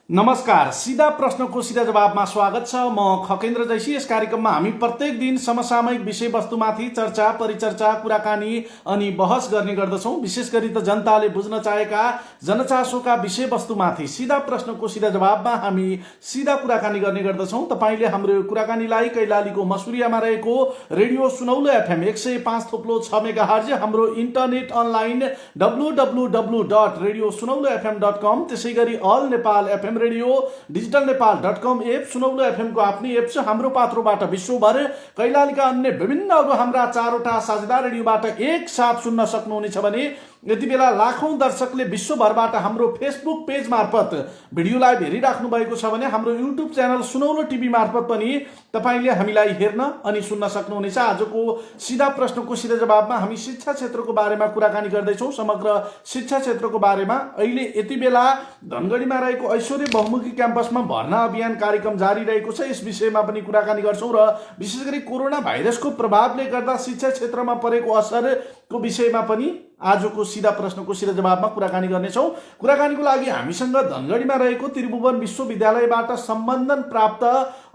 नमस्कार, सीधा प्रश्नको सीधा जवाबमा स्वागत छ। म खकेन्द्र जैसी। यस कार्यक्रममा हामी प्रत्येक दिन समसामयिक विषयवस्तुमाथि चर्चा, परिचर्चा, कुराकानी अनि बहस गर्ने गर्दछौँ। विशेष गरी त जनताले बुझ्न चाहेका जनचासोका विषयवस्तुमाथि सीधा प्रश्नको सीधा जवाबमा हामी सीधा कुराकानी गर्ने गर्दछौँ। तपाईँले हाम्रो कुराकानीलाई कैलालीको मसुरियामा रहेको रेडियो सुनौलो एफएम 105.6 मेगाहर्ज, हाम्रो इन्टरनेट अनलाइन www.radiosunauloFM.com, त्यसै गरी all Nepal FM radio digitalnepal.com app, Sunaulo FM को आफ्नै एप छ। हाम्रो पात्रोबाट विश्वभर कैलालीका अन्य विभिन्न अरू हाम्रा 4वटा साझेदार रेडियोबाट एकसाथ सुन्न सक्नुहुनेछ भने यति बेला लाखौं दर्शकले विश्वभरबाट हाम्रो फेसबुक पेज मार्फत भिडियो लाइभ हेरिराख्नु भएको छ भने हाम्रो युट्युब च्यानल सुनौलो टिभी मार्फत पनि तपाईले हामीलाई हेर्न अनि सुन्न सक्नुहुनेछ। आजको सीधा प्रश्नको सीधा जवाबमा हामी शिक्षा क्षेत्रको बारेमा कुराकानी गर्दैछौँ। समग्र शिक्षा क्षेत्रको बारेमा अहिले यति बेला धनगढीमा रहेको ऐश्वर्य बहुमुखी क्याम्पसमा भर्ना अभियान कार्यक्रम जारी रहेको छ। यस विषयमा पनि कुराकानी गर्छौँ र विशेष गरी कोरोना भाइरसको प्रभावले गर्दा शिक्षा क्षेत्रमा परेको असरको विषयमा पनि आजको सीधा प्रश्नको सीधा जवाबमा कुराकानी गर्नेछौँ। कुराकानीको लागि हामीसँग धनगढीमा रहेको त्रिभुवन विश्वविद्यालयबाट सम्बन्धन प्राप्त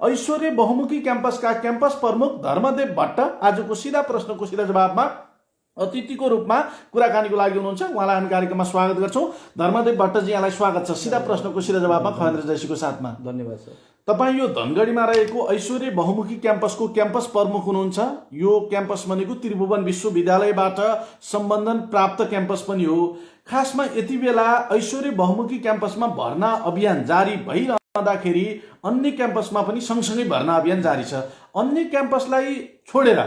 ऐश्वर्य बहुमुखी क्याम्पसका क्याम्पस प्रमुख धर्मदेव भट्ट आजको सीधा प्रश्नको सीधा जवाबमा अतिथिको रूपमा कुराकानीको लागि हुनुहुन्छ। उहाँलाई हामी कार्यक्रममा स्वागत गर्छौँ। धर्मदेव भट्टजी, यहाँलाई स्वागत छ सीधा प्रश्नको सीधा जवाबमा खगेन्द्र जैसीको साथमा। धन्यवाद सर। तपाईँ यो धनगढीमा रहेको ऐश्वर्य बहुमुखी क्याम्पसको क्याम्पस प्रमुख हुनुहुन्छ। यो क्याम्पस भनेको त्रिभुवन विश्वविद्यालयबाट सम्बन्धन प्राप्त क्याम्पस पनि हो। खासमा यति बेला ऐश्वर्य बहुमुखी क्याम्पसमा भर्ना अभियान जारी भइरहँदाखेरि अन्य क्याम्पसमा पनि सँगसँगै भर्ना अभियान जारी छ। अन्य क्याम्पसलाई छोडेर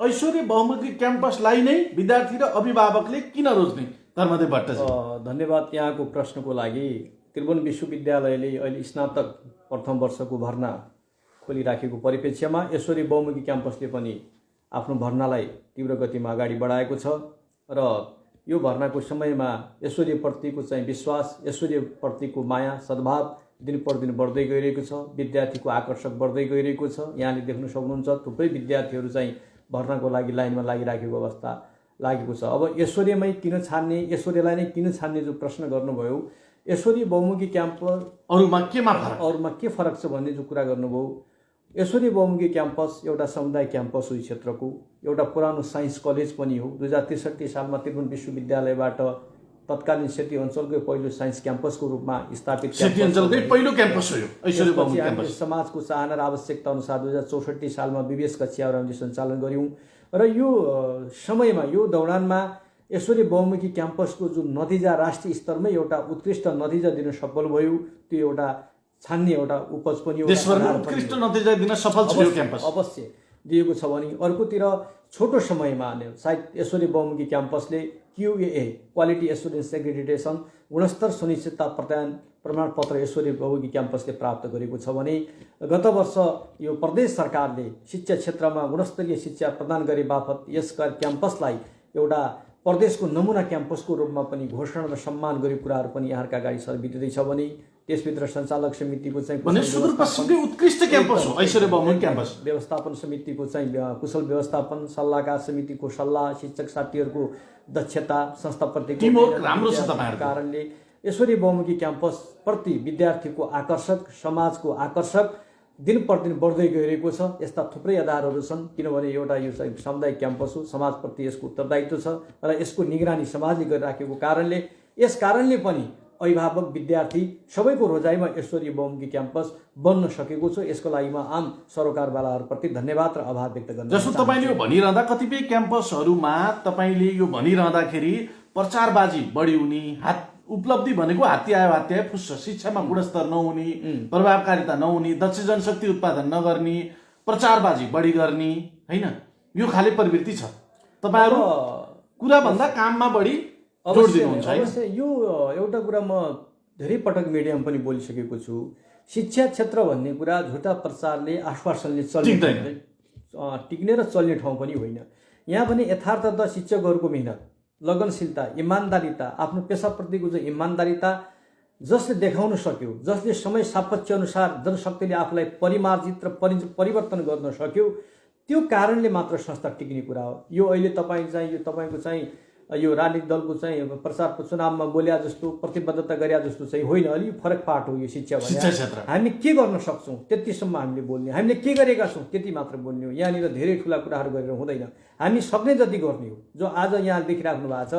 ऐश्वर्य बहुमुखी क्याम्पसलाई नै विद्यार्थी र अभिभावकले किन रोज्ने? धर्मदेव भट्टजी, धन्यवाद यहाँको प्रश्नको लागि। त्रिभुवन विश्वविद्यालयले अहिले स्नातक प्रथम वर्षको भर्ना खोलिराखेको परिप्रेक्ष्यमा ऐश्वर्य बहुमुखी क्याम्पसले पनि आफ्नो भर्नालाई तीव्र गतिमा अगाडि बढाएको छ र यो भर्नाको समयमा ऐश्वर्यप्रतिको चाहिँ विश्वास, ऐश्वर्यप्रतिको माया, सद्भाव दिन प्रतिदिन बढ्दै गइरहेको छ। विद्यार्थीको आकर्षक बढ्दै गइरहेको छ। यहाँले देख्न सक्नुहुन्छ थुप्रै विद्यार्थीहरू चाहिँ भर्नाको लागि लाइनमा लागिराखेको अवस्था लागेको छ। अब ऐश्वर्यमै किन छान्ने, ऐश्वर्यलाई नै किन छान्ने जो प्रश्न गर्नुभयो, ऐश्वर्य बहुमुखी क्याम्पस अरूमा के फरक छ भन्ने जो कुरा गर्नुभयो, ऐश्वर्य बहुमुखी क्याम्पस एउटा समुदाय क्याम्पस हो। क्षेत्रको एउटा पुरानो साइन्स कलेज पनि हो। 2063 सालमा त्रिभुवन विश्वविद्यालयबाट तत्कालीन सेती अञ्चलकै पहिलो साइन्स क्याम्पसको रूपमा स्थापित पहिलो क्याम्पस हो यो ऐश्वर्य बहुमुखी क्याम्पस। समाजको चाहना र आवश्यकता अनुसार 2064 सालमा विवेश कक्षाहरू हामीले सञ्चालन गऱ्यौँ र यो समयमा, यो दौरानमा ऐश्वर्य बहुमुखी क्याम्पसको जो नतिजा राष्ट्रिय स्तरमै एउटा उत्कृष्ट नतिजा दिन सफल भयो। त्यो एउटा छान्ने एउटा उपज पनि हो। देशभरमा उत्कृष्ट नतिजा दिन सफल छ यो क्याम्पस, अवश्य दिएको छ भने अर्कोतिर छोटो समयमा सायद ऐश्वर्य बहुमुखी क्याम्पसले QAA क्वालिटी एस्युरेन्स एक्रेडिटेसन गुणस्तर सुनिश्चितता प्रमाणपत्र ऐश्वर्य बहुमुखी क्याम्पसले प्राप्त गरेको छ भने गत वर्ष यो प्रदेश सरकारले शिक्षा क्षेत्रमा गुणस्तरीय शिक्षा प्रदान गरे बापत यस क्याम्पसलाई एउटा प्रदेशको नमुना क्याम्पसको रूपमा पनि घोषणा र सम्मान गरेको कुराहरू पनि यहाँका अगाडि सर्विँदैछ भने त्यसभित्र सञ्चालक समितिको चाहिँ उत्कृष्ट क्याम्पस हो ऐश्वर्य बहुमुखी क्याम्पस। व्यवस्थापन समितिको चाहिँ कुशल व्यवस्थापन, सल्लाहकार समितिको सल्लाह, शिक्षक साथीहरूको दक्षता, संस्थाप्रतिको टिमवर्क राम्रो छ तपाईहरुको कारणले ऐश्वर्य बहुमुखी क्याम्पस प्रति विद्यार्थीको आकर्षक, समाजको आकर्षक दिन प्रतिदिन बढ्दै गइरहेको छ। यस्ता थुप्रै आधारहरू छन् किनभने एउटा यो चाहिँ सामुदायिक क्याम्पस हो। समाजप्रति यसको उत्तरदायित्व छ र यसको निगरानी समाजले गरिराखेको कारणले, यस कारणले पनि अभिभावक, विद्यार्थी सबैको रोजाइमा ऐश्वर्य बहुमुखी क्याम्पस बन्न सकेको छ। यसको लागि म आम सरोकारवालाहरूप्रति धन्यवाद र आभार व्यक्त गर्न जस्तो तपाईले यो भनिरहँदा कतिपय क्याम्पसहरूमा तपाईले यो भनिरहँदाखेरि प्रचारबाजी बढी हुने, उपलब्धि भनेको हात्ती आयो हात्ती आयो फुस्छ, शिक्षामा गुणस्तर नहुने, प्रभावकारिता नहुने, दक्ष जनशक्ति उत्पादन नगर्ने, प्रचारबाजी बढी गर्ने, हैन, यो खाले प्रवृत्ति छ। तपाईहरु कुरा भन्दा काममा बढी जोड दिनुहुन्छ। अवश्य यो एउटा कुरा म धेरै पटक मिडियामा पनि बोलिसकेको छु। शिक्षा क्षेत्र भन्ने कुरा झुटा प्रचारले, आश्वासनले टिक्ने र चल्ने ठाउँ पनि होइन। यहाँ पनि यथार्थता, शिक्षकहरूको मेहनत, लगनशीलता, इमान्दारिता, आफ्नो पेसाप्रतिको जो इमान्दारिता जसले देखाउन सक्यो, जसले समय सापेक्ष अनुसार जनशक्तिले आफूलाई परिमार्जित र परिवर्तन गर्न सक्यो, त्यो कारणले मात्र संस्था टिक्ने कुरा हो। यो अहिले तपाईँ चाहिँ यो तपाईँको चाहिँ यो राजनीतिक दलको चाहिँ प्रचार चुनावमा बोल्या जस्तो प्रतिबद्धता गरे जस्तो चाहिँ होइन। अलि फरक पार्ट हो यो शिक्षा क्षेत्र। हामी के गर्न सक्छौँ त्यतिसम्म हामीले बोल्ने, हामीले के गरेका छौँ त्यति मात्र बोल्ने हो। यहाँनिर धेरै ठुला कुराहरू गरेर हुँदैन, हामी सक्ने जति गर्ने हो। जो आज यहाँ देखिराख्नु भएको छ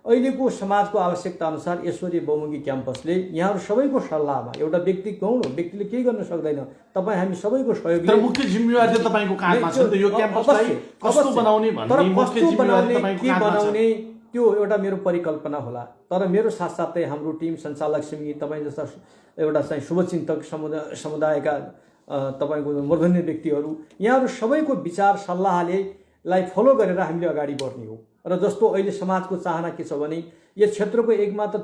अहिलेको समाजको आवश्यकता अनुसार ईश्वरीय बहुमुखी क्याम्पसले यहाँहरू सबैको सल्लाहमा, एउटा व्यक्ति गौण हो, व्यक्तिले केही गर्न सक्दैन, तपाईँ हामी सबैको सहयोगले मुख्य जिम्मेवारी त तपाईँको काँधमा छ नि त। यो क्याम्पसलाई कस्तो बनाउने भन्ने मुख्य जिम्मेवारी तपाईँको काँधमा छ। त्यो एउटा मेरो परिकल्पना होला। तर मेरो साथसाथै हाम्रो टिम सञ्चालक समिति, तपाईँ जस्ता एउटा चाहिँ शुभचिन्तक समुदायका तपाईँको मूर्धन्य व्यक्तिहरू, यहाँहरू सबैको विचार सल्लाहलाई फलो गरेर हामीले अगाडि बढ्ने हो। र जस्तो अहिले समाजको चाहना के छ भने यस क्षेत्रको एकमात्र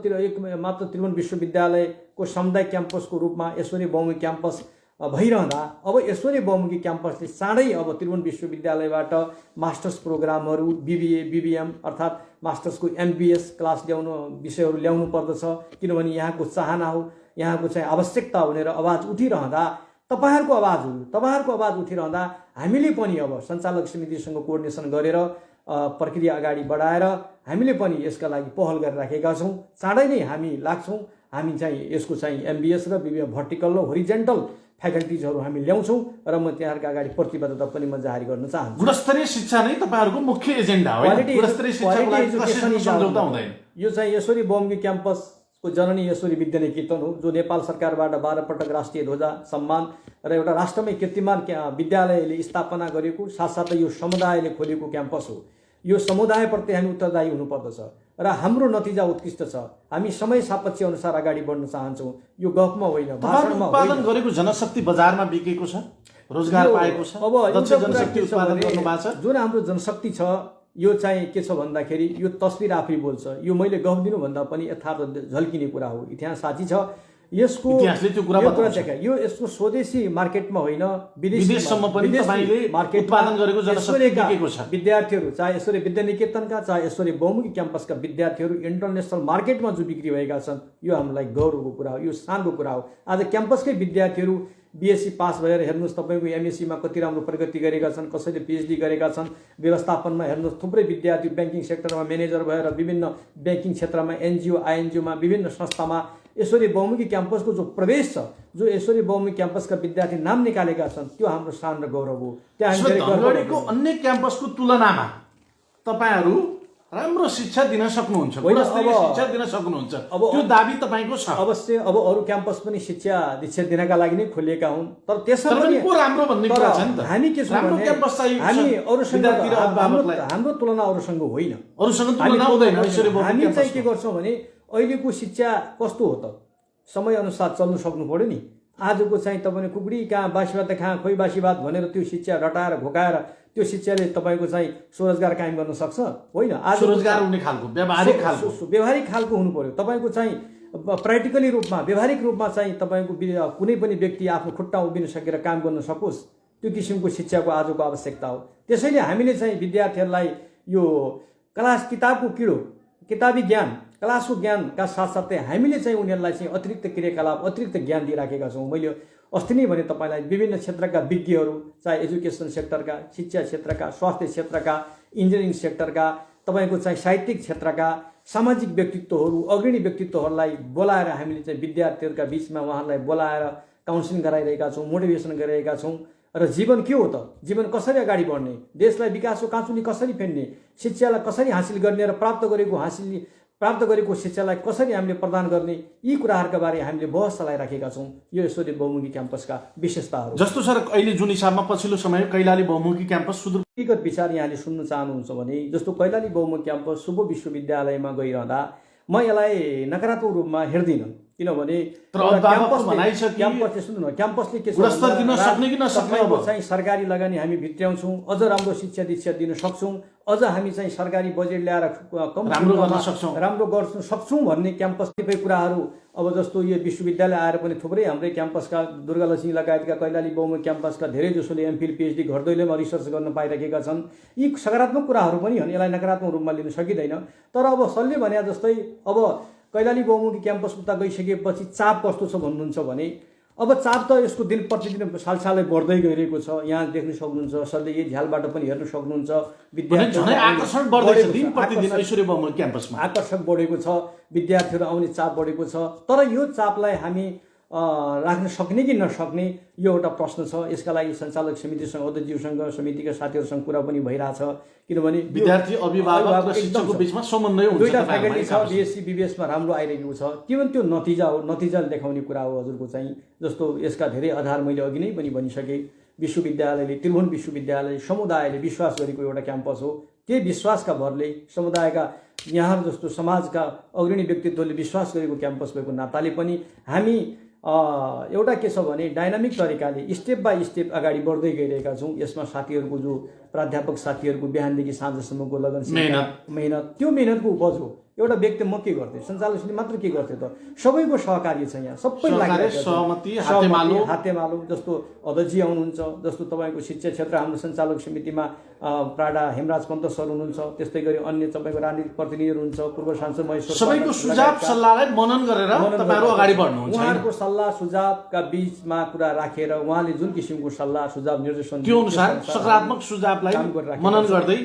त्रिभुवन विश्वविद्यालयको सामुदायिक क्याम्पसको रूपमा ईश्वरीय बहुमुखी क्याम्पस भइरहँदा अब ईश्वरीय बहुमुखी क्याम्पसले चाँडै अब त्रिभुवन विश्वविद्यालयबाट मास्टर्स प्रोग्रामहरू, बिबिए बिबिएम अर्थात् मास्टर्सको एमबिएस क्लास विषयहरू ल्याउनु पर्दछ। किनभने यहाँको चाहना हो, यहाँको चाहिँ आवश्यकता भनेर आवाज उठिरहँदा तपाईँहरूको आवाज उठिरहँदा हामीले पनि अब सञ्चालक समितिसँग कोअर्डिनेसन गरेर प्रक्रिया अगाडि बढाएर हामीले पनि यसका लागि पहल गरिराखेका छौँ। चाँडै नै हामी लाग्छौँ। हामी चाहिँ यसको चाहिँ एमबिएस र बिबिएम भर्टिकल र होरिजेन्टल फ्याकल्टिजहरू हामी ल्याउँछौँ र म त्यहाँहरूको अगाडि प्रतिबद्धता पनि म जारी गर्न चाहन्छु। गुणस्तरीय शिक्षा नै तपाईँहरूको मुख्य एजेन्डा हो। गुणस्तरीय शिक्षाको लागि कसैसँग सम्झौता हुँदैन। यो चाहिँ ईश्वरीय बहुमुखी क्याम्पसको जननी ईश्वरी विद्यानिकेतन हो, जो नेपाल सरकारबाट 12 पटक राष्ट्रिय ध्वजा सम्मान र एउटा राष्ट्रमै कीर्तिमान विद्यालयले स्थापना गरेको, साथसाथै यो समुदायले खोलेको क्याम्पस हो। यो समुदायप्रति हामी उत्तरदायी हुनुपर्दछ र हाम्रो नतिजा उत्कृष्ट छ। हामी समय सापेक्ष अनुसार अगाडि बढ्न चाहन्छौँ। यो गफमा होइन, भाषणमा उत्पादन गरेको जनशक्ति बजारमा बिकेको छ, रोजगार पाएको छ। अब दक्ष जनशक्ति उत्पादन गर्नु भएको छ। जुन हाम्रो जनशक्ति छ यो चाहिँ के छ भन्दाखेरि यो तस्बिर आफै बोल्छ। यो मैले गफ दिनुभन्दा पनि यथार्थ झल्किने कुरा हो। इतिहास साँची छ, यसको इतिहासले त्यो कुरा देखायो। यो यसको स्वदेशी मार्केटमा होइन, विदेशसम्म पनि तपाईले उत्पादन गरेको जनशक्ति बिकेको छ। विद्यार्थीहरू चाहे ईश्वरीय विद्यानिकेतनका चाहे ईश्वरीय बहुमुखी क्याम्पसका विद्यार्थीहरू इन्टरनेसनल मार्केटमा जो बिक्री भएका छन्, यो हामीलाई गौरवको कुरा हो, यो शानको कुरा हो। आज क्याम्पसकै विद्यार्थीहरू बिएससी पास भएर हेर्नुहोस्, तपाईँको एमएससीमा कति राम्रो प्रगति गरेका छन्, कसैले पिएचडी गरेका छन्, व्यवस्थापनमा हेर्नुहोस् थुप्रै विद्यार्थी ब्याङ्किङ सेक्टरमा म्यानेजर भएर विभिन्न ब्याङ्किङ क्षेत्रमा एनजिओ आइएनजिओमा विभिन्न संस्थामा ईश्वरीय बहुमुखी क्याम्पसको जो प्रवेश छ, जो ईश्वरीय बहुमुखी क्याम्पसका विद्यार्थी नाम निकालेका छन्, त्यो हाम्रो शान र गौरव हो। धनगढीको अन्य क्याम्पसको तुलनामा तपाईँहरू राम्रो शिक्षा दिन सक्नुहुन्छ, गुणस्तरीय शिक्षा दिन सक्नुहुन्छ, त्यो दाबी तपाईँको छ। अवश्य अब अरू क्याम्पस पनि शिक्षा दीक्षा दिनका लागि नै खोलिएका हुन्, तर त्यसमा पनि को राम्रो भन्ने कुरा छ नि त। हामी के छौँ भने हामी अरूसँग हाम्रो तुलना अरूसँग होइन, अरूसँग तुलना हुँदैन। हामी चाहिँ के गर्छौँ भने अहिलेको शिक्षा कस्तो हो त, समय अनुसार चल्नु सक्नु पर्यो नि। आजको चाहिँ तपाईँले कुकुडी कहाँ बासीभात कहाँ खोइ बासीभात भनेर त्यो शिक्षा रटाएर घोकाएर त्यो शिक्षाले तपाईँको चाहिँ स्वरोजगार कायम गर्न सक्छ? होइन। आज स्वरोजगार हुने खालको व्यावहारिक खालको हुनु पर्यो। तपाईँको चाहिँ प्र्याक्टिकली रूपमा व्यावहारिक रूपमा चाहिँ तपाईँको कुनै पनि व्यक्ति आफ्नो खुट्टा उभिन सकेर काम गर्न सकोस्, त्यो किसिमको शिक्षाको आजको आवश्यकता हो। त्यसैले हामीले चाहिँ विद्यार्थीहरूलाई यो किताबको किडो, किताबी ज्ञान, क्लासको ज्ञानका साथसाथै हामीले चाहिँ उनीहरूलाई चाहिँ अतिरिक्त क्रियाकलाप, अतिरिक्त ज्ञान दिइराखेका छौँ। मैले अस्ति नै भने तपाईँलाई विभिन्न क्षेत्रका विज्ञहरू, चाहे एजुकेसन सेक्टरका, शिक्षा क्षेत्रका, स्वास्थ्य क्षेत्रका, इन्जिनियरिङ सेक्टरका, तपाईँको चाहिँ साहित्यिक क्षेत्रका सामाजिक व्यक्तित्वहरू, अग्रणी व्यक्तित्वहरूलाई बोलाएर हामीले चाहिँ विद्यार्थीहरूका बिचमा उहाँहरूलाई बोलाएर काउन्सिलिङ गराइरहेका छौँ, मोटिभेसन गरिरहेका छौँ। र जीवन के हो त, जीवन कसरी अगाडि बढ्ने, देशलाई विकासको काँचुली कसरी फेर्ने, शिक्षालाई कसरी हासिल गर्ने र प्राप्त गरेको शिक्षालाई कसरी हामीले प्रदान गर्ने, यी कुराहरूका बारे हामीले बहस चलाइराखेका छौँ। यो ईश्वरीय बहुमुखी क्याम्पसका विशेषताहरू जस्तो सर अहिले जुन हिसाबमा पछिल्लो समय कैलाली बहुमुखी क्याम्पस व्यक्तिगत विचार यहाँले सुन्न चाहनुहुन्छ भने जस्तो कैलाली बहुमुखी क्याम्पस शुभ विश्वविद्यालयमा गइरहँदा म यसलाई नकारात्मक रूपमा हेर्दिनँ। किनभने क्याम्पसले के चाहिँ सरकारी लगानी हामी भित्र्याउँछौँ, अझ राम्रो शिक्षा दीक्षा दिन सक्छौँ, अझ हामी चाहिँ सरकारी बजेट ल्याएर राम्रो गर्न सक्छौँ भन्ने क्याम्पस कतिपय कुराहरू अब जस्तो यो विश्वविद्यालय आएर पनि थुप्रै हाम्रै क्याम्पसका दुर्गालक्ष्मी लगायतका कैलाली बहुमुखी क्याम्पसका धेरै जसोले एमफिल पिएचडी घर दैलोमा रिसर्च गर्न पाइरहेका छन्। यी सकारात्मक कुराहरू पनि हुन्, यसलाई नकारात्मक रूपमा लिन सकिँदैन। तर अब सरले भने जस्तै अब कैलाली बहुमुखी क्याम्पस उता गइसकेपछि चाप कस्तो छ भन्नुहुन्छ भने अब चाप त यसको दिन प्रतिदिन सालसालै बढ्दै गइरहेको छ। यहाँ देख्न सक्नुहुन्छ, सरले यही झ्यालबाट पनि हेर्न सक्नुहुन्छ, झनै आकर्षण बढ्दैछ दिन प्रतिदिन ऐश्वर्य बहुमुखी क्याम्पसमा। आकर्षक बढेको छ, विद्यार्थीहरू आउने चाप बढेको छ। तर यो चापलाई हामी राख्न सक्ने कि नसक्ने यो एउटा प्रश्न छ। यसका लागि सञ्चालक समितिसँग, अध्यक्षज्यूसँग, समितिका साथीहरूसँग कुरा पनि भइरहेछ। किनभने विद्यार्थी, अभिभावक र शिक्षकको बीचमा समन्वय हुन्छ। दुईटा फ्याकल्टी छ, बिएससी बिबिएसमा राम्रो आइरहेको छ। के भने त्यो नतिजा हो, नतिजा देखाउने कुरा हो हजुरको चाहिँ। जस्तो यसका धेरै आधार मैले अघि नै पनि भनिसकेँ। विश्वविद्यालयले, त्रिभुवन विश्वविद्यालय समुदायले विश्वास गरेको एउटा क्याम्पस हो। त्यही विश्वासका भरले समुदायका यहाँ जस्तो समाजका अग्रणी व्यक्तित्वले विश्वास गरेको क्याम्पस भएको नाताले पनि हामी एउटा के छ भने डाइनामिक तरिकाले स्टेप बाई स्टेप अगाडि बढ्दै गइरहेका छौँ। यसमा साथीहरूको जो प्राध्यापक साथीहरूको बिहानदेखि साँझसम्मको लगन मेहनत, त्यो मेहनतको उपज हो। एउटा व्यक्ति म के गर्थेँ, सञ्चालक समिति मात्र के गर्थ्यो त, सबैको सहकार्य छ यहाँ, सबै हातेमालो। जस्तो अध्यक्ष आउनुहुन्छ, जस्तो तपाईँको शिक्षा क्षेत्र हाम्रो सञ्चालक समितिमा प्राडा हेमराज पन्त सर हुनुहुन्छ, त्यस्तै गरी अन्य तपाईँको राजनीतिक प्रतिनिधिहरू हुन्छ, पूर्व सांसद महेश्वर, सबैको सुझाव सल्लाहलाई मनन गरेर तपाईहरु अगाडि बढ्नुहुन्छ। उहाँहरूको सल्लाह सुझावका बीचमा कुरा राखेर उहाँले जुन किसिमको सल्लाह सुझाव निर्देशन त्यो अनुसार सकारात्मक सुझावलाई मनन गर्दै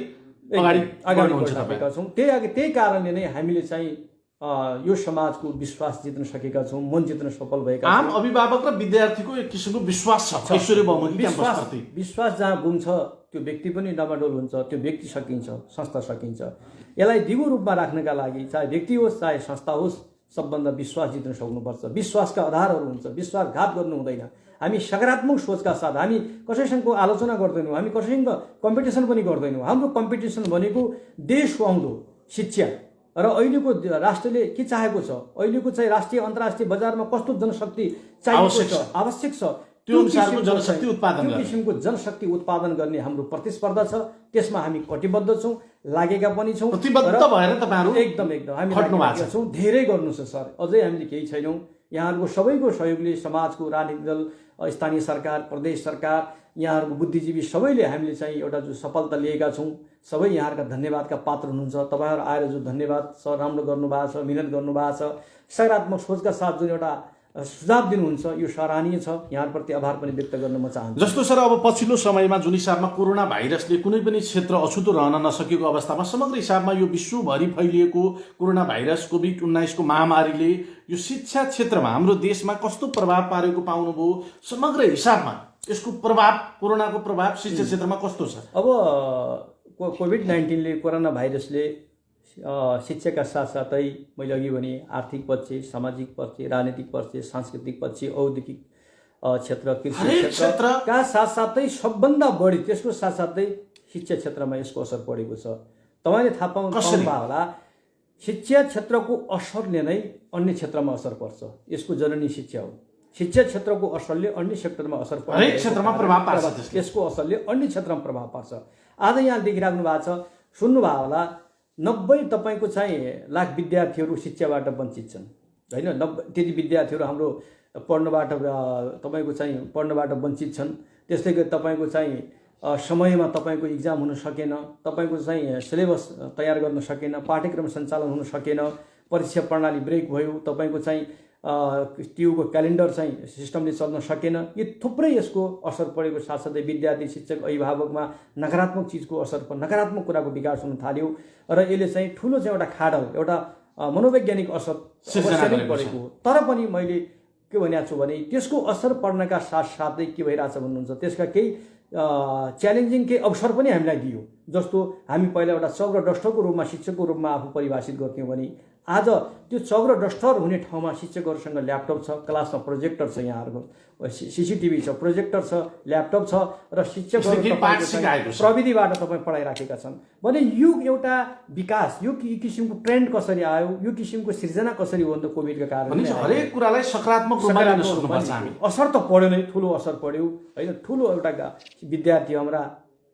अगाडि बढेका छौँ। त्यही कारणले नै हामीले चाहिँ यो समाजको विश्वास जित्न सकेका छौँ, मन जित्न सफल भएका छौँ। आम अभिभावक र विद्यार्थीको एक किसिमको विश्वास छ ऐश्वर्य बहुमुखी क्याम्पसप्रति। विश्वास जहाँ गुम्छ त्यो व्यक्ति पनि डमाडोल हुन्छ, त्यो व्यक्ति सकिन्छ, संस्था सकिन्छ। यसलाई दिगो रूपमा राख्नका लागि चाहे व्यक्ति होस् चाहे संस्था होस्, सबभन्दा विश्वास जित्न सक्नुपर्छ। विश्वासका आधारहरू हुन्छ, विश्वासघात गर्नु हुँदैन। हामी सकारात्मक सोचका साथ, हामी कसैसँग आलोचना गर्दैनौँ, हामी कसैसँग कम्पिटिसन पनि गर्दैनौँ। हाम्रो कम्पिटिसन भनेको देशको आउँदो शिक्षा र अहिलेको राष्ट्रले के चाहेको छ, अहिलेको चाहिँ राष्ट्रिय अन्तर्राष्ट्रिय बजारमा कस्तो जनशक्ति चाहिएको छ, आवश्यक छ, त्यो अनुसारको जनशक्ति उत्पादन गर्ने, त्यो किसिमको जनशक्ति उत्पादन गर्ने हाम्रो प्रतिस्पर्धा छ। त्यसमा हामी कटिबद्ध छौँ, लागेका पनि छौँ। प्रतिबद्ध भएर तपाईहरु एकदम हामी लागेका छौँ। धेरै गर्नु छ सर, अझै हामीले केही छैनौँ। यहाँहरूको सबैको सहयोगले समाजको राजनीतिक दल, स्थानीय सरकार, प्रदेश सरकार, यहाँहरूको बुद्धिजीवी सबैले हामीले चाहिँ एउटा जो सफलता लिएका छौँ, सबै यहाँहरूका धन्यवादका पात्र हुनुहुन्छ। तपाईँहरू आएर जो धन्यवाद सर राम्रो गर्नुभएको छ, मिहिनेत गर्नुभएको छ, सकारात्मक सोचका साथ जुन एउटा सुझाव दिनुहुन्छ, यो सराहनीय छ। यहाँप्रति आभार पनि व्यक्त गर्न म चाहन्छु। जस्तो सर अब पछिल्लो समयमा जुन हिसाबमा कोरोना भाइरसले कुनै पनि क्षेत्र अछुतो रहन नसकेको अवस्थामा समग्र हिसाबमा यो विश्वभरि फैलिएको कोरोना भाइरस कोभिड-19 को महामारीले यो शिक्षा क्षेत्रमा हाम्रो देशमा कस्तो प्रभाव पारेको पाउनुभयो? समग्र हिसाबमा यसको प्रभाव, कोरोनाको प्रभाव शिक्षा क्षेत्रमा कस्तो छ? अब कोभिड-19ले, कोरोना भाइरसले शिक्षाका साथसाथै मैले अघि भने आर्थिक पक्ष, सामाजिक पक्ष, राजनीतिक पक्ष, सांस्कृतिक पक्ष, औद्योगिक क्षेत्र, कृषि क्षेत्रका साथसाथै सबभन्दा बढी त्यसको साथसाथै शिक्षा क्षेत्रमा यसको असर परेको छ। तपाईँले थाहा पाउनुभयो होला, शिक्षा क्षेत्रको असरले नै अन्य क्षेत्रमा असर पर्छ। यसको जननी शिक्षा हो। शिक्षा क्षेत्रको असरले अन्य सेक्टरमा असर पर्छ, हरेक क्षेत्रमा प्रभाव पार्छ। यसको असरले अन्य क्षेत्रमा प्रभाव पार्छ। आज यहाँ देखिराख्नु भएको छ, सुन्नुभयो होला, 90 तपाईँको चाहिँ लाख विद्यार्थीहरू शिक्षाबाट वञ्चित छन् होइन। 90 त्यति विद्यार्थीहरू हाम्रो तपाईँको चाहिँ पढ्नबाट वञ्चित छन्। त्यस्तै गरी तपाईँको चाहिँ समयमा तपाईँको इक्जाम हुन सकेन, तपाईँको चाहिँ सिलेबस तयार गर्न सकेन, पाठ्यक्रम सञ्चालन हुन सकेन, परीक्षा प्रणाली ब्रेक भयो, तपाईँको चाहिँ टियुको क्यालेन्डर चाहिँ सिस्टमले चल्न सकेन। यी थुप्रै यसको असर परेको साथसाथै विद्यार्थी, शिक्षक, अभिभावकमा नकारात्मक चिजको असर, नकारात्मक कुराको विकास हुन थाल्यो र यसले चाहिँ ठुलो चाहिँ एउटा खाडल, एउटा मनोवैज्ञानिक असर परेको हो। तर पनि मैले के भनेको छु भने त्यसको असर पर्नका साथसाथै के भइरहेछ भन्नुहुन्छ, त्यसका केही च्यालेन्जिङ केही अवसर पनि हामीलाई दियो। जस्तो हामी पहिला एउटा चक र डस्टरको रूपमा शिक्षकको रूपमा आफू परिभाषित गर्थ्यौँ भने आज त्यो चक र डस्टर हुने ठाउँमा शिक्षकहरूसँग ल्यापटप छ, क्लासमा प्रोजेक्टर छ, यहाँहरूको सिसिटिभी छ, प्रोजेक्टर छ, ल्यापटप छ र शिक्षकहरू प्रविधिबाट तपाईँ पढाइराखेका छन् भने यो एउटा विकास, यो किसिमको ट्रेन्ड कसरी आयो, यो किसिमको सिर्जना कसरी हो त कोभिडका कारणले हरेक कुरालाई सकारात्मक रूपमा लिन सक्नुपर्छ हामी। असर त पर्यो नै, ठुलो असर पर्यो होइन। ठुलो एउटा विद्यार्थी हाम्रा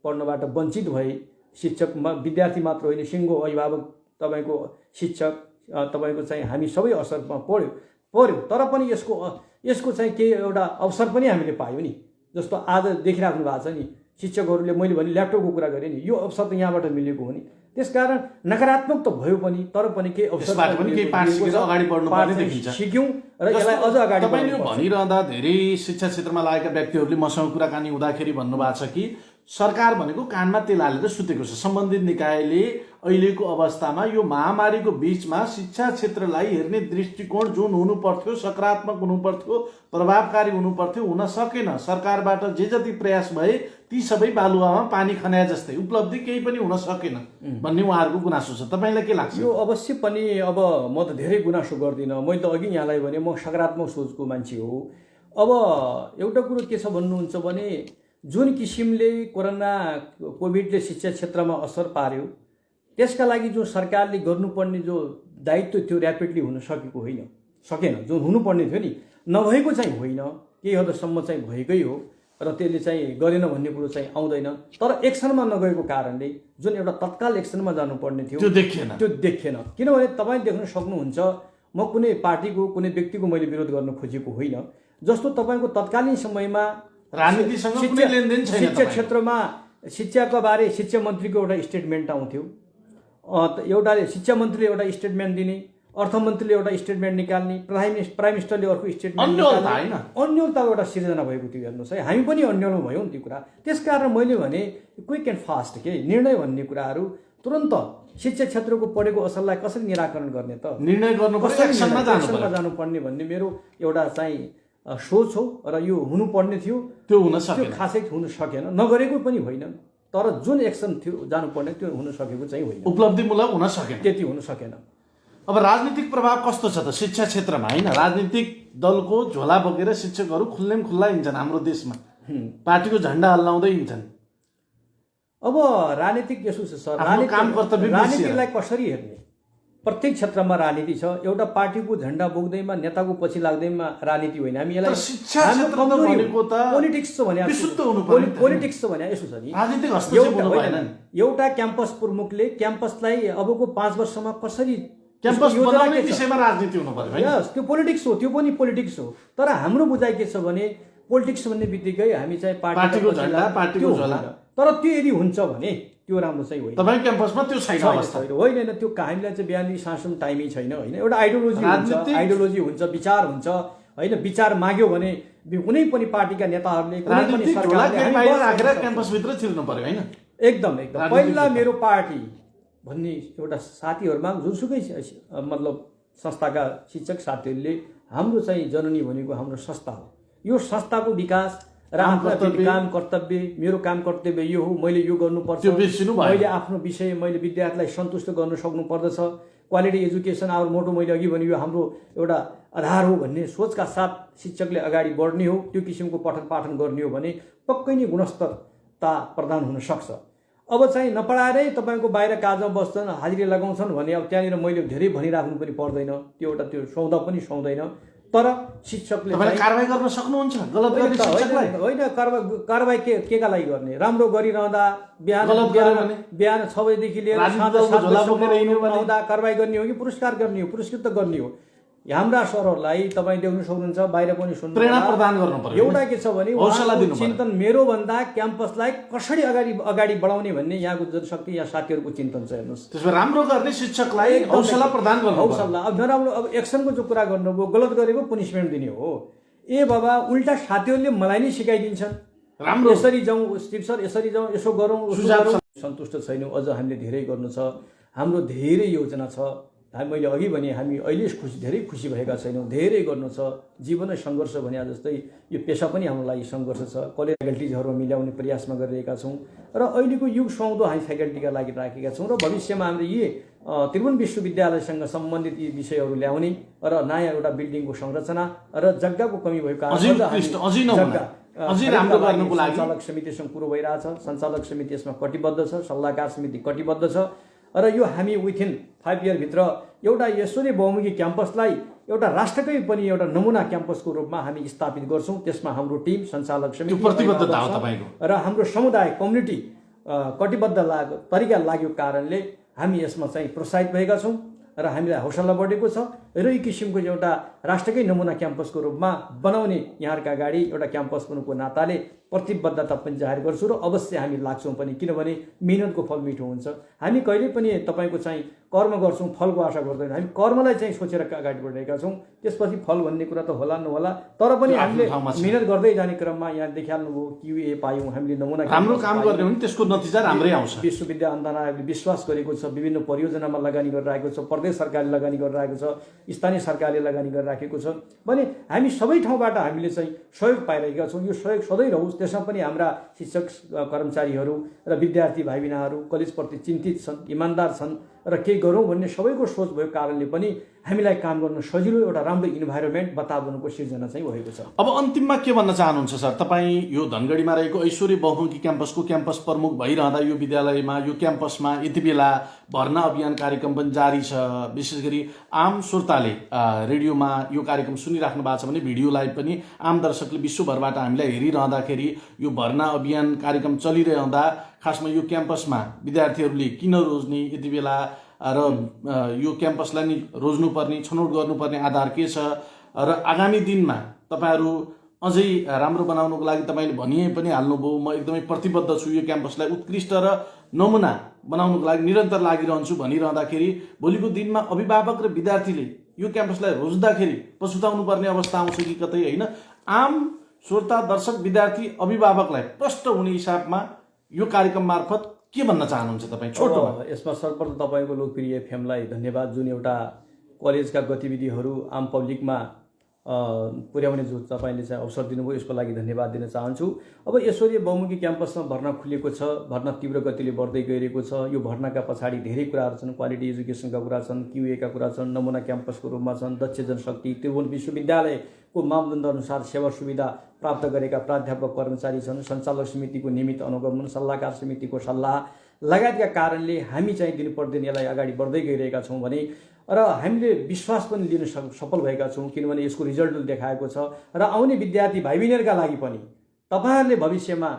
पढ्नबाट वञ्चित भए। शिक्षक विद्यार्थी मात्र होइन, सिङ्गो अभिभावक, तपाईँको शिक्षक, तपाईँको चाहिँ हामी सबै असरमा पर्यो। तर पनि यसको चाहिँ केही एउटा अवसर पनि हामीले पायौँ नि। जस्तो आज देखिराख्नु भएको छ नि, शिक्षकहरूले, मैले भने ल्यापटपको कुरा गरेँ नि, यो अवसर त यहाँबाट मिलेको हो नि। त्यसकारण नकारात्मक त भयो पनि, तर पनि केही यसबाट पनि केही पाठ सिकेर अगाडि बढ्नुपर्ने देखिन्छ। सिक्यौँ र यसलाई अझ अगाडि तपाईँले बढाउनुपर्छ। भनिरहँदा धेरै शिक्षा क्षेत्रमा लागेका व्यक्तिहरूले मसँग कुराकानी हुँदाखेरि भन्नुभएको छ कि सरकार भनेको कानमा तेल हालेर सुतेको छ। सम्बन्धित निकायले अहिलेको अवस्थामा यो महामारीको बीचमा शिक्षा क्षेत्रलाई हेर्ने दृष्टिकोण जुन हुनु पर्थ्यो, सकारात्मक हुनु पर्थ्यो, प्रभावकारी हुनु पर्थ्यो, हुन सकेन। सरकारबाट जे जति प्रयास भए ती सबै बालुवामा पानी खनाए जस्तै उपलब्धि केही पनि हुन सकेन भन्ने उहाँहरूको गुनासो छ। तपाईँलाई के लाग्छ? यो अवश्य पनि अब म त धेरै गुनासो गर्दिनँ। मैले त अघि यहाँलाई भने म सकारात्मक सोचको मान्छे हो। अब एउटा कुरो के छ भन्नुहुन्छ भने जुन किसिमले कोरोना कोभिडले शिक्षा क्षेत्रमा असर पार्यो त्यसका लागि जो सरकारले गर्नुपर्ने जो दायित्व थियो ऱ्यापिडली हुन सकेन। जुन हुनुपर्ने थियो नि नभएको चाहिँ होइन, केही हदसम्म चाहिँ भएकै हो र त्यसले चाहिँ गरेन भन्ने कुरो चाहिँ आउँदैन। तर एक्सनमा नगएको कारणले जुन एउटा तत्काल एक्सनमा जानुपर्ने थियो त्यो देखिएन। किनभने तपाईँ देख्न सक्नुहुन्छ म कुनै पार्टीको कुनै व्यक्तिको मैले विरोध गर्न खोजेको होइन। जस्तो तपाईँको तत्कालीन समयमा राजनीतिसँग कुनै लेनदेन छैन। शिक्षा क्षेत्रमा शिक्षाको बारे शिक्षा मन्त्रीको एउटा स्टेटमेन्ट आउँथ्यो, एउटा शिक्षा मन्त्रीले एउटा स्टेटमेन्ट दिने, अर्थमन्त्रीले एउटा स्टेटमेन्ट निकाल्ने, प्राइम मिनिस्टरले अर्को स्टेटमेन्ट निकाल्ने, अन्यलताको एउटा सिर्जना भएको थियो। हेर्नुहोस् है, हामी पनि अन्यलमा भयौँ त्यो कुरा। त्यसकारण मैले भने क्विक एन्ड फास्ट के निर्णय भन्ने कुराहरू तुरन्त शिक्षा क्षेत्रको पढेको असरलाई कसरी निराकरण गर्ने त निर्णय गर्नुपर्छ, एक्सनमा जानुपर्ने भन्ने मेरो एउटा चाहिँ सोच हो र यो हुनुपर्ने थियो। त्यो हुन सकेन, खासै हुन सकेन, नगरेको पनि होइन। तर जुन एक्सन थियो जानुपर्ने त्यो हुन सकेको चाहिँ होइन, उपलब्धिमूलक हुन सकेन, त्यति हुन सकेन। अब राजनीतिक प्रभाव कस्तो छ त शिक्षा क्षेत्रमा? होइन, राजनीतिक दलको झोला बोकेर शिक्षकहरू खुल्लेम खुल्ला हिँड्छन् हाम्रो देशमा, पार्टीको झन्डा हल्लाउँदै हिँड्छन्। अब राजनीतिक यसो छ सर, राजनीतिलाई कसरी हेर्ने? प्रत्येक क्षेत्रमा राजनीति छ। एउटा पार्टीको झन्डा बोक्दैमा नेताको पछि लाग्दैमा राजनीति होइन। हामी यसलाई पोलिटिक्स छ भने पोलिटिक्स छ भने यसो छ नि, एउटा क्याम्पस प्रमुखले क्याम्पसलाई अबको 5 वर्षमा कसरी क्याम्पस बनाउने विषयमा राजनीति हुनु पर्यो। यस, त्यो पोलिटिक्स हो, त्यो पनि पोलिटिक्स हो। तर हाम्रो बुझाइ के छ भने पोलिटिक्स भन्ने बित्तिकै हामी चाहिँ पार्टीको झन्डा, पार्टीको झोला, तर त्यो यदि हुन्छ भने त्यो राम्रो चाहिँ होइन। तपाईँ क्याम्पसमा त्यो छैन अवस्था होइन। त्यो हामीलाई चाहिँ बिहान सासुन टाइमै छैन होइन। एउटा आइडियोलोजी हुन्छ, विचार हुन्छ होइन। विचार माग्यो भने कुनै पनि पार्टीका नेताहरूले कुनै पनि सरकारले क्याम्पसभित्र छिर्नु पर्यो होइन। एकदम पहिला मेरो पार्टी भन्ने एउटा साथीहरूमा जुनसुकै मतलब संस्थाका शिक्षक साथीहरूले हाम्रो चाहिँ जननी भनेको हाम्रो संस्था हो। यो संस्थाको विकास र काम कर्तव्य, मेरो काम कर्तव्य यो हो। मैले यो गर्नुपर्छ, मैले आफ्नो विषय मैले विद्यार्थीलाई सन्तुष्ट गर्न सक्नु पर्दछ। क्वालिटी एजुकेसन आवर मोटो मैले अघि भने यो हाम्रो एउटा आधार हो भन्ने सोचका साथ शिक्षकले अगाडि बढ्ने हो। त्यो किसिमको पठन पाठन गर्ने हो भने पक्कै नै गुणस्तरता प्रदान हुन सक्छ। अब चाहिँ नपढाएरै तपाईँको बाहिर काजमा बस्छन्, हाजिरी लगाउँछन् भने अब त्यहाँनिर मैले धेरै भनिराख्नु पनि पर्दैन। त्यो एउटा त्यो सौदा पनि सुहाउँदैन। तर शिक्षकले कारबाही गर्न सक्नुहुन्छ गलत गर्ने शिक्षकलाई होइन। कारबाही केका लागि गर्ने? राम्रो गरिरहँदा बिहान 6 बजेदेखि लिएर साँझ 7 बजेसम्म कारबाही गर्ने हो कि पुरस्कार गर्ने हो, पुरस्कृत गर्ने हो? हाम्रा सरहरूलाई तपाईँ देख्न सक्नुहुन्छ, बाहिर पनि सुन्नु, प्रेरणा प्रदान गर्नु पर्यो। एउटा के छ भने चिन्तन मेरो भन्दा क्याम्पसलाई कसरी अगाडि बढाउने भन्ने यहाँको जनशक्ति यहाँ साथीहरूको चिन्तन छ। हेर्नुहोस्, त्यसमा राम्रो गर्ने शिक्षकलाई हौसला प्रदान गर्नु, हौसला। अब नराम्रो अब एक्सनको जो कुरा गर्नुभयो, गलत गरेको पनिसमेन्ट दिने हो। ए बाबा, उल्टा साथीहरूले मलाई नै सिकाइदिन्छन्, राम्रो यसरी जाउँ स्टिभ सर, यसरी जाउँ, यसो गरौँ, सन्तुष्ट छैनौँ। अझ हामीले धेरै गर्नु छ, हाम्रो धेरै योजना छ। मैले अघि भने हामी अहिले धेरै खुसी भएका छैनौँ, धेरै गर्नु छ। जीवनै सङ्घर्ष भने जस्तै यो पेसा पनि हाम्रो लागि सङ्घर्ष छ। कलेज फ्याकल्टिजहरू मिलाउने प्रयासमा गरिरहेका छौँ र अहिलेको युग सुहाउँदो हामी फ्याकल्टीका लागि राखेका छौँ र भविष्यमा हामीले यी त्रिभुवन विश्वविद्यालयसँग सम्बन्धित यी विषयहरू ल्याउने र नयाँ एउटा बिल्डिङको संरचना र जग्गाको कमी भएको सञ्चालक समितिसँग कुरो भइरहेछ। सञ्चालक समिति यसमा कटिबद्ध छ, सल्लाहकार समिति कटिबद्ध छ र यो हामी विथिन 5 इयरभित्र एउटा यसरी बहुमुखी क्याम्पसलाई एउटा राष्ट्रकै पनि एउटा नमुना क्याम्पसको रूपमा हामी स्थापित गर्छौँ। त्यसमा हाम्रो टिम, सञ्चालक समिति प्रतिबद्धता हो तपाईँको र हाम्रो समुदाय कम्युनिटी कटिबद्ध तरिका लाग्यो कारणले हामी यसमा चाहिँ प्रोत्साहित भएका छौँ र हामीलाई हौसला बढेको छ र यो किसिमको एउटा राष्ट्रकै नमुना क्याम्पसको रूपमा बनाउने यहाँहरूका अगाडि एउटा क्याम्पस बन्नुको नाताले प्रतिबद्धता पनि जाहेर गर्छु र अवश्य हामी लाग्छौँ पनि, किनभने मेहनतको फल मिठो हुन्छ। हामी कहिले पनि तपाईँको चाहिँ कर्म गर्छौँ, फलको आशा गर्दैनौँ। हामी कर्मलाई चाहिँ सोचेर अगाडि बढिरहेका छौँ। त्यसपछि फल भन्ने कुरा त होला नहोला, तर पनि हामीले मेहनत गर्दै जाने क्रममा यहाँ देखिहाल्नुभयो QA पायौँ, हामीले नमुना राम्रो काम गर्ने हो भने त्यसको नतिजा राम्रै आउँछ। विश्वविद्यालय अनुदान आयोगले विश्वास गरेको छ, विभिन्न परियोजनामा लगानी गरिरहेको छ, प्रदेश सरकारले लगानी गरिरहेको छ, स्थानीय सरकारले लगानी गरिराखेको छ भने हामी सबै ठाउँबाट हामीले चाहिँ सहयोग पाइरहेका छौँ। यो सहयोग सधैँ रहोस्। त्यसमा पनि हाम्रा शिक्षक कर्मचारीहरू र विद्यार्थी भाइ बहिनीहरू कलेजप्रति चिन्तित छन्, इमान्दार छन् र केही गरौँ भन्ने सबैको सोच भएको कारणले पनि हामीलाई काम गर्न सजिलो एउटा राम्रो इन्भाइरोमेन्ट वातावरणको सिर्जना चाहिँ भएको छ। अब अन्तिममा के भन्न चाहनुहुन्छ सर? तपाईँ यो धनगढीमा रहेको ऐश्वर्य बहुमुखी क्याम्पसको क्याम्पस प्रमुख भइरहँदा यो विद्यालयमा, यो क्याम्पसमा यति बेला भर्ना अभियान कार्यक्रम पनि जारी छ। विशेष गरी आम श्रोताले रेडियोमा यो कार्यक्रम सुनिराख्नु भएको छ भने भिडियो लाइभ पनि आम दर्शकले विश्वभरबाट हामीलाई हेरिरहँदाखेरि यो भर्ना अभियान कार्यक्रम चलिरहँदा खासमा यो क्याम्पसमा विद्यार्थीहरूले किन रोज्ने, यति बेला र यो क्याम्पसलाई नि रोज्नुपर्ने, छनौट गर्नुपर्ने आधार के छ र आगामी दिनमा तपाईँहरू अझै राम्रो बनाउनुको लागि तपाईँले भनिए पनि हाल्नुभयो, म एकदमै प्रतिबद्ध छु, यो क्याम्पसलाई उत्कृष्ट र नमुना बनाउनुको लागि निरन्तर लागिरहन्छु भनिरहँदाखेरि भोलिको दिनमा अभिभावक र विद्यार्थीले यो क्याम्पसलाई रोज्दाखेरि पछुताउनु पर्ने अवस्था आउँछ कि कतै होइन? आम श्रोता, दर्शक, विद्यार्थी, अभिभावकलाई प्रष्ट हुने हिसाबमा यो कार्यक्रम मार्फत के भन्न चाहनुहुन्छ तपाईँ छोटोमा? यसमा सर्वप्रथम तपाईँको लोकप्रिय एफएमलाई धन्यवाद, जुन एउटा कलेजका गतिविधिहरू आम पब्लिकमा पुर्याउने जो तपाईँले चाहिँ अवसर दिनुभयो, यसको लागि धन्यवाद दिन चाहन्छु। अब ऐश्वर्य बहुमुखी क्याम्पसमा भर्ना खुलेको छ, भर्ना तीव्र गतिले बढ्दै गइरहेको छ। यो भर्नाका पछाडि धेरै कुराहरू छन्, क्वालिटी एजुकेसनका कुरा छन्, QA का कुरा छन्, नमुना क्याम्पसको रूपमा छन्, दक्ष जनशक्ति, त्रिभुवन विश्वविद्यालयको मापदण्ड अनुसार सेवा सुविधा प्राप्त गरेका प्राध्यापक कर्मचारी छन्, सञ्चालक समितिको नियमित अनुगमन, सल्लाहकार समितिको सल्लाह लगायतका कारणले हामी चाहिँ दिन प्रतिदिन यसलाई अगाडि बढ्दै गइरहेका छौँ भने र हामीले विश्वास पनि लिन सफल भएका छौँ, किनभने यसको रिजल्ट देखाएको छ। र आउने विद्यार्थी भाइ बहिनीहरूका लागि पनि तपाईँहरूले भविष्यमा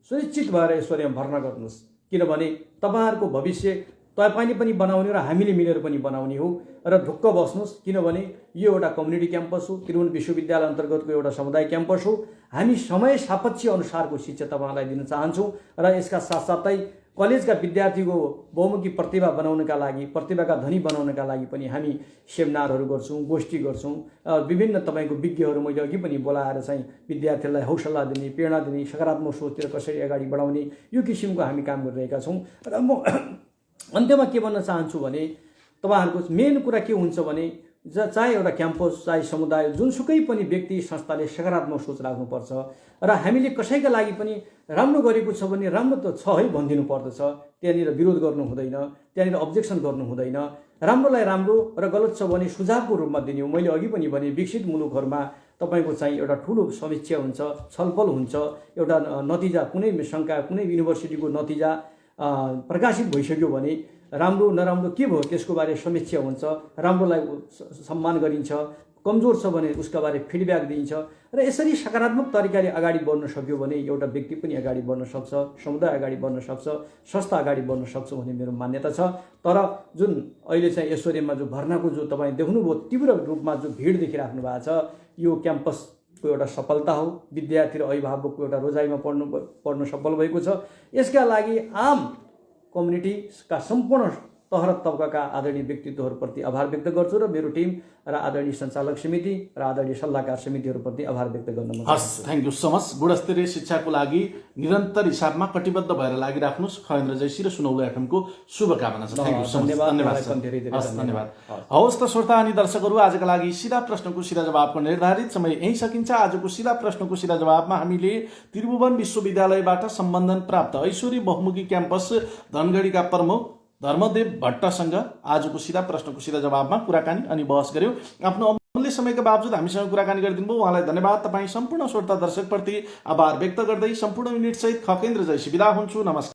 सुनिश्चित भएर ऐश्वर्यमा भर्ना गर्नुहोस्, किनभने तपाईँहरूको भविष्य तपाईँले पनि बनाउने र हामीले मिलेर पनि बनाउने हो। र ढुक्क बस्नुहोस्, किनभने यो एउटा कम्युनिटी क्याम्पस हो, त्रिभुवन विश्वविद्यालय अन्तर्गतको एउटा समुदाय क्याम्पस हो। हामी समय सापेक्ष अनुसारको शिक्षा तपाईँलाई दिन चाहन्छौँ र यसका साथसाथै कलेजका विद्यार्थीको बहुमुखी प्रतिभा बनाउनका लागि, प्रतिभाका धनी बनाउनका लागि पनि हामी सेमिनारहरू गर्छौँ, गोष्ठी गर्छौँ। विभिन्न तपाईँको विज्ञहरू मैले अघि पनि बोलाएर चाहिँ विद्यार्थीहरूलाई हौसला दिने, प्रेरणा दिने, सकारात्मक सोचेर कसरी अगाडि बढाउने यो किसिमको हामी काम गरिरहेका छौँ। र म अन्त्यमा के भन्न चाहन्छु भने तपाईँहरूको मेन कुरा के हुन्छ भने चाहे एउटा क्याम्पस, चाहे समुदाय, जुनसुकै पनि व्यक्ति संस्थाले सकारात्मक सोच राख्नुपर्छ र हामीले कसैका लागि पनि राम्रो गरेको छ भने राम्रो त छ है भनिदिनु पर्दछ। त्यहाँनिर विरोध गर्नु हुँदैन, त्यहाँनिर अब्जेक्सन गर्नु हुँदैन। राम्रोलाई राम्रो र गलत छ भने सुझावको रूपमा दिने हो। मैले अघि पनि भने विकसित मुलुकहरूमा तपाईँको चाहिँ एउटा ठुलो समीक्षा हुन्छ, छलफल हुन्छ, एउटा नतिजा, कुनै शङ्का, कुनै युनिभर्सिटीको नतिजा प्रकाशित भइसक्यो भने राम्रो नराम्रो के भयो त्यसको बारे समीक्षा हुन्छ, राम्रोलाई सम्मान गरिन्छ, कमजोर छ भने उसका बारे फिडब्याक दिइन्छ र यसरी सकारात्मक तरिकाले अगाडि बढ्न सक्यो भने एउटा व्यक्ति पनि अगाडि बढ्न सक्छ, समुदाय अगाडि बढ्न सक्छ, संस्था अगाडि बढ्न सक्छ भन्ने मेरो मान्यता छ। तर जुन अहिले चाहिँ ऐश्वर्यमा जो भर्नाको जो तपाईँ देख्नुभयो तीव्र रूपमा जो भिड देखिराख्नु भएको छ, यो क्याम्पसको एउटा सफलता हो। विद्यार्थी र अभिभावकको एउटा रोजाइमा पढ्न सफल भएको छ। यसका लागि आम कम्युनिटीका सम्पूर्ण तह र तबकाका आदरणीय व्यक्तित्वहरूप्रति आभार व्यक्त गर्छु र मेरो टिम र आदरणीय सञ्चालक समिति र आदरणीय सल्लाहकार समितिहरूप्रति आभार व्यक्त गर्न मन हस्। Thank you so much. गुणस्तरीय शिक्षाको लागि निरन्तर हिसाबमा कटिबद्ध भएर लागिराख्नुहोस्। खगेन्द्र जैसी र सुनौलो एफएमको शुभकामना छ। Thank you so much. धन्यवाद। हवस् त श्रोता अनि दर्शकहरू, आजका लागि सिधा प्रश्नको सिधा जवाबको निर्धारित समय यही सकिन्छ। आजको सिधा प्रश्नको सिधा जवाबमा हामीले त्रिभुवन विश्वविद्यालयबाट सम्बन्धन प्राप्त ऐश्वर्य बहुमुखी क्याम्पस धनगढीका प्रमुख धर्मदेव भट्टसँग आजको सिधा प्रश्नको सिधा जवाबमा कुराकानी अनि बहस गर्यौँ। आफ्नो अमूल्य समयका बावजुद हामीसँग कुराकानी गरिदिनु भयो, उहाँलाई धन्यवाद। तपाईँ सम्पूर्ण श्रोता दर्शकप्रति आभार व्यक्त गर्दै सम्पूर्ण युनिट सहित खगेन्द्र जैसी बिदा हुन्छु। नमस्कार।